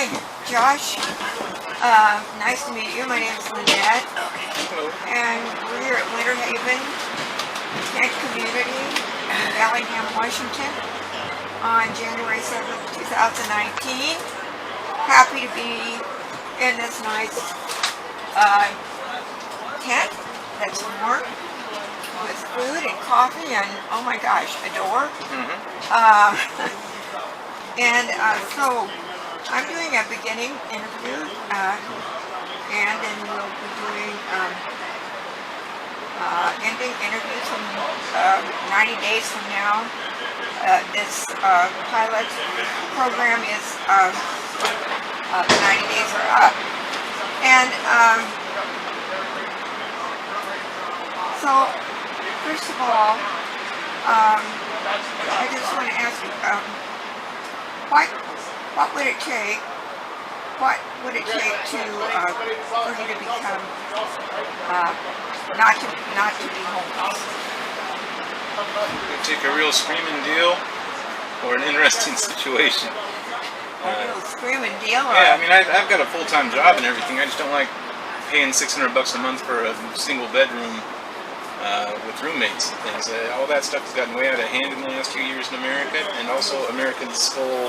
Hi, Josh. Nice to meet you. My name is Lynnette. And we're here at Winter Haven Tent Community in Bellingham, Washington on January 7th, 2019. Happy to be in this nice tent that's warm with food and coffee and, oh my gosh, a door. So I'm doing a beginning interview, and then we'll be doing ending interviews from 90 days from now. This pilot program is 90 days are up, and so first of all, I just want to ask you, what would it take? What would it take to for you to become not to be homeless? It would take a real screaming deal or an interesting situation. A real screaming deal? Yeah, I mean, I've got a full-time job and everything. I just don't like paying $600 a month for a single bedroom with roommates and things. All that stuff has gotten way out of hand in the last few years in America, and also Americans' whole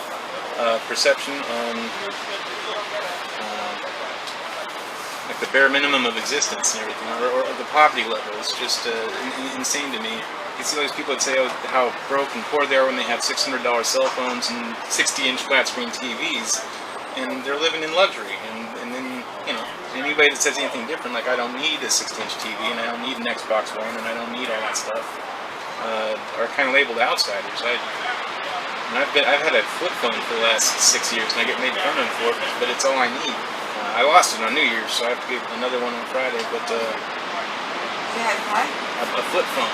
perception on like the bare minimum of existence and everything, or the poverty level is just insane to me. You see all these people that say how broke and poor they are when they have $600 cell phones and 60-inch flat screen TVs, and they're living in luxury. And then, you know, anybody that says anything different, like I don't need a 60-inch TV and I don't need an Xbox One and I don't need all that stuff, are kind of labeled outsiders. I've had a flip phone for the last 6 years and I get made fun of for it, but it's all I need. I lost it on New Year's, so I have to get another one on Friday. But You had what? A flip phone.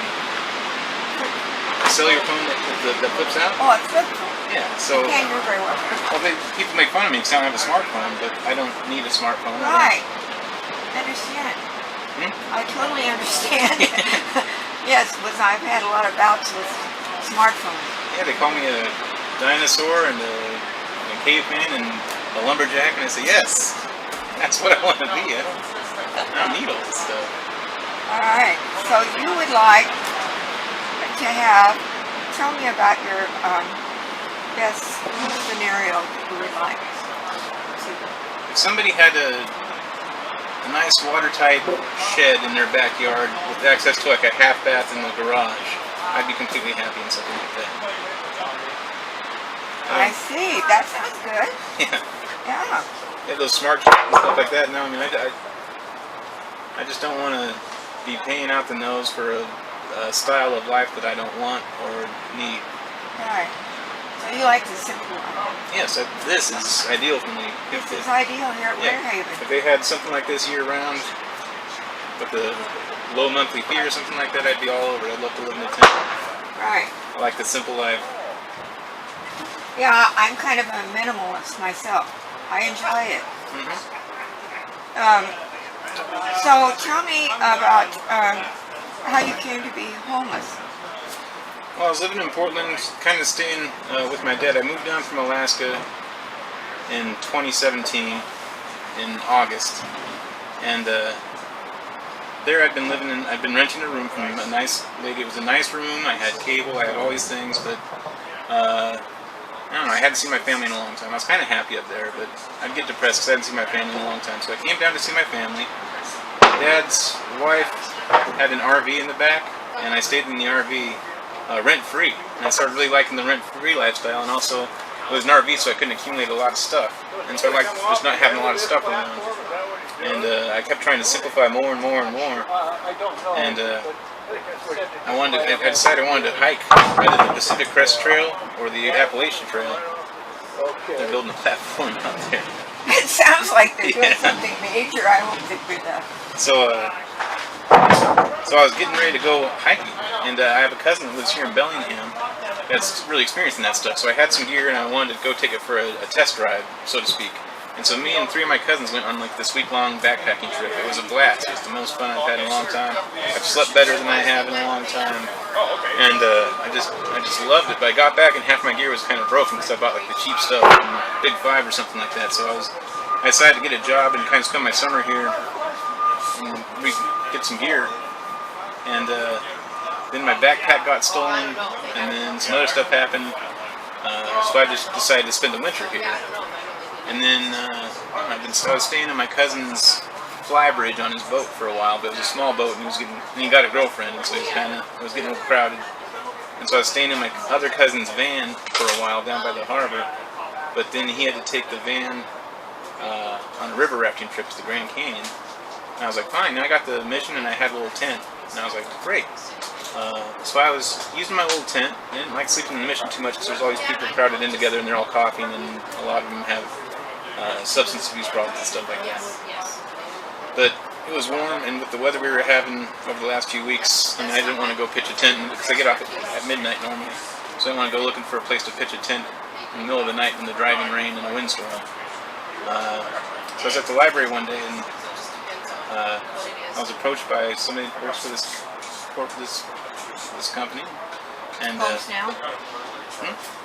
A cellular phone that flips out? Oh, a flip phone. Yeah, so... I can't hear very well. Well, people make fun of me because I don't have a smartphone, but I don't need a smartphone. Right. I understand. I totally understand. Yes, because I've had a lot of bouts with smartphones. Yeah, they call me a dinosaur and a caveman and a lumberjack, and I say, yes, that's what I want to be. I don't need all this stuff. All right. So you would like to have, tell me about your best scenario you would like. If somebody had a nice watertight shed in their backyard with access to like a half bath in the garage, I'd be completely happy in something like that. I see. That sounds good. Yeah. Yeah. Yeah, those smart trucks and stuff like that. No, I mean, I just don't want to be paying out the nose for a style of life that I don't want or need. Right. So you like the simple one? Yes, this is ideal for me. This is ideal here at Winter Haven. If they had something like this year-round with a low monthly fee or something like that, I'd be all over it. I'd love to live in a tent. Right. I like the simple life. Yeah, I'm kind of a minimalist myself. I enjoy it. So tell me about how you came to be homeless. Well, I was living in Portland, kind of staying with my dad. I moved down from Alaska in 2017 in August, and there I'd been renting a room from a nice lady. It was a nice room. I had cable. I had all these things, but I don't know, I hadn't seen my family in a long time. I was kind of happy up there, but I'd get depressed because I hadn't seen my family in a long time. So I came down to see my family. Dad's wife had an RV in the back, and I stayed in the RV rent-free. And I started really liking the rent-free lifestyle, and also it was an RV, so I couldn't accumulate a lot of stuff. And so I liked just not having a lot of stuff around. And I kept trying to simplify more and more and more. And I decided I wanted to hike either the Pacific Crest Trail or the Appalachian Trail. They're building a platform out there. It sounds like they're doing something major. I hope they do that. So I was getting ready to go hiking, and I have a cousin that lives here in Bellingham that's really experienced in that stuff. So I had some gear, and I wanted to go take it for a test drive, so to speak. And so me and 3 of my cousins went on like this week-long backpacking trip. It was a blast. It was the most fun I've had in a long time. I've slept better than I have in a long time, and I just loved it. But I got back and half my gear was kind of broken because I bought like the cheap stuff, from Big 5 or something like that. So I decided to get a job and kind of spend my summer here and get some gear. And then my backpack got stolen, and then some other stuff happened. So I just decided to spend the winter here. And then I was staying in my cousin's fly bridge on his boat for a while, but it was a small boat, and he got a girlfriend, and so it was getting a little crowded. And so I was staying in my other cousin's van for a while down by the harbor, but then he had to take the van on a river rafting trip to the Grand Canyon. And I was like, fine. And I got the mission, and I had a little tent, and I was like, great. So I was using my little tent. I didn't like sleeping in the mission too much because there's all these people crowded in together, and they're all coughing, and a lot of them have substance abuse problems and stuff like that. But it was warm, and with the weather we were having over the last few weeks, I mean, I didn't want to go pitch a tent because I get off at midnight normally, so I didn't want to go looking for a place to pitch a tent in the middle of the night in the driving rain and a windstorm. So I was at the library one day, and I was approached by somebody who works for this company. And Homes Now?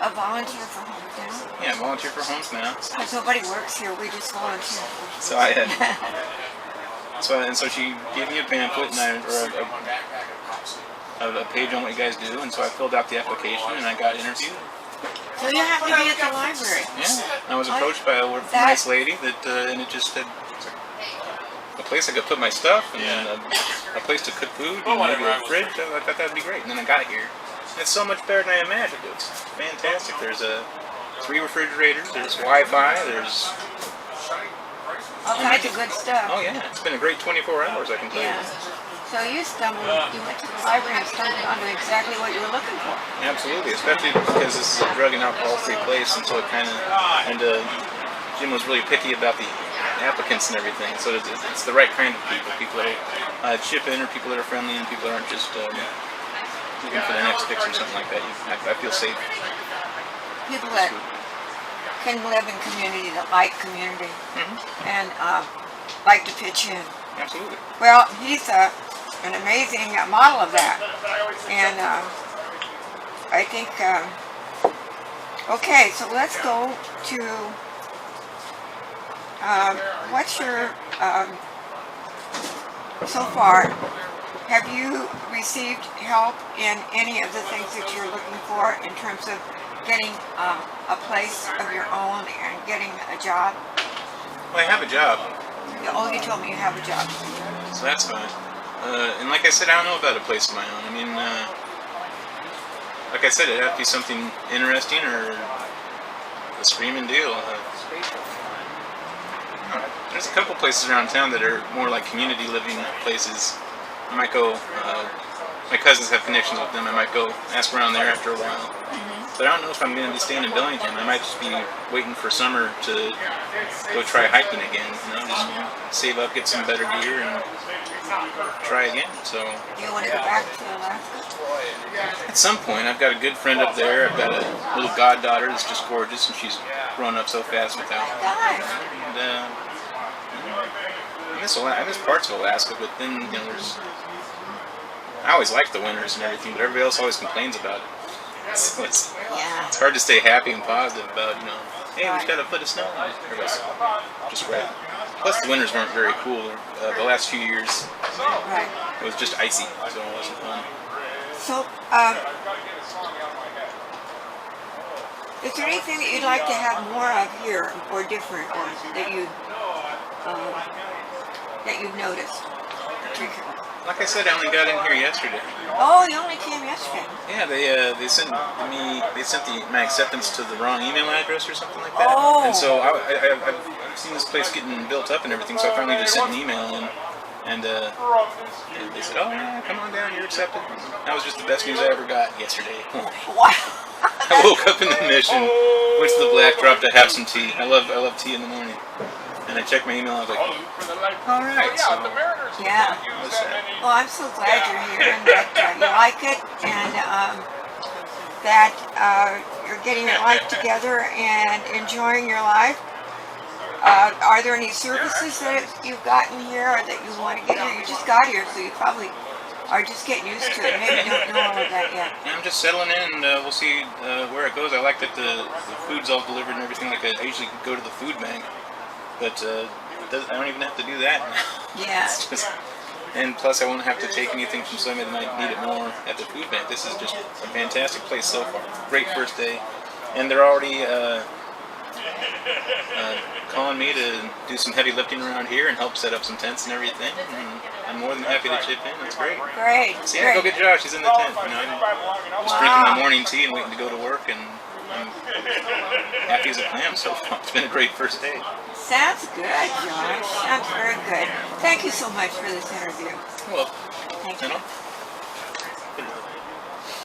A volunteer for Homes Now? Yeah, volunteer for Homes Now. Because nobody works here, we just volunteer. So I had, so she gave me a pamphlet and a page on what you guys do, and so I filled out the application and I got interviewed. So you have to be at the library. Yeah, I was approached by a nice lady and it just said a place I could put my stuff and then a place to cook food and maybe a fridge. I thought that'd be great, and then I got here. It's so much better than I imagined. It's fantastic. There's 3 refrigerators, there's Wi-Fi, there's all kinds of good stuff. Oh yeah, it's been a great 24 hours, I can tell you. So you went to the library and stumbled onto exactly what you were looking for. Absolutely, especially because this is a drug and alcohol-free place, and so it kind of, Jim was really picky about the applicants and everything, so it's the right kind of people that chip in, or people that are friendly, and people that aren't just looking for the next fix or something like that. I feel safe. People that can live in community, that like community, and like to pitch in. Absolutely. Well, he's an amazing model of that, and I think. Okay, so let's go to. What's your so far? Have you received help in any of the things that you're looking for in terms of getting a place of your own and getting a job? Well, I have a job. Oh, you told me you have a job. So that's fine. And like I said, I don't know about a place of my own. I mean, like I said, it'd have to be something interesting or a screaming deal. There's a couple places around town that are more like community living places. I might go, my cousins have connections with them, I might go ask around there after a while. But I don't know if I'm going to be staying in Bellingham. I might just be waiting for summer to go try hiking again. Just save up, get some better gear, and try again. So. You want to go back to Alaska? At some point, I've got a good friend up there. I've got a little goddaughter that's just gorgeous, and she's grown up so fast without me. And I miss parts of Alaska, but then I always like the winters and everything, but everybody else always complains about it. So it's hard to stay happy and positive about, hey, we just got a foot of snow. Everybody's just right. Plus, the winters weren't very cool. The last few years, it was just icy, so it wasn't fun. So, is there anything that you'd like to have more of here, or different, or that you've noticed? Like I said, I only got in here yesterday. Oh, you only came yesterday. Yeah, they sent my acceptance to the wrong email address or something like that. Oh. And so I've seen this place getting built up and everything, so I finally just sent an email in, and they said, oh yeah, come on down, you're accepted. That was just the best news I ever got yesterday. Wow. I woke up in the mission, went to the Black Drop to have some tea. I love tea in the morning. And I checked my email, I was like, all right. So, yeah. Well, I'm so glad you're here and that you like it, and that you're getting your life together and enjoying your life. Are there any services that you've gotten here or that you want to get here? You just got here, so you probably are just getting used to it. Maybe don't know all of that yet. I'm just settling in, and we'll see where it goes. I like that the food's all delivered and everything. Like I usually go to the food bank, but I don't even have to do that now. Yeah. It's just, and plus, I won't have to take anything from somebody that might need it more at the food bank. This is just a fantastic place so far. Great first day, and they're already calling me to do some heavy lifting around here and help set up some tents and everything. And I'm more than happy to chip in. That's great. Great. So yeah, go get Josh. He's in the tent. You know, I'm just drinking my morning tea and waiting to go to work, and I'm happy as a clam so far. It's been a great first day. Sounds good, Josh. Sounds very good. Thank you so much for this interview. Well, Thank you you. know.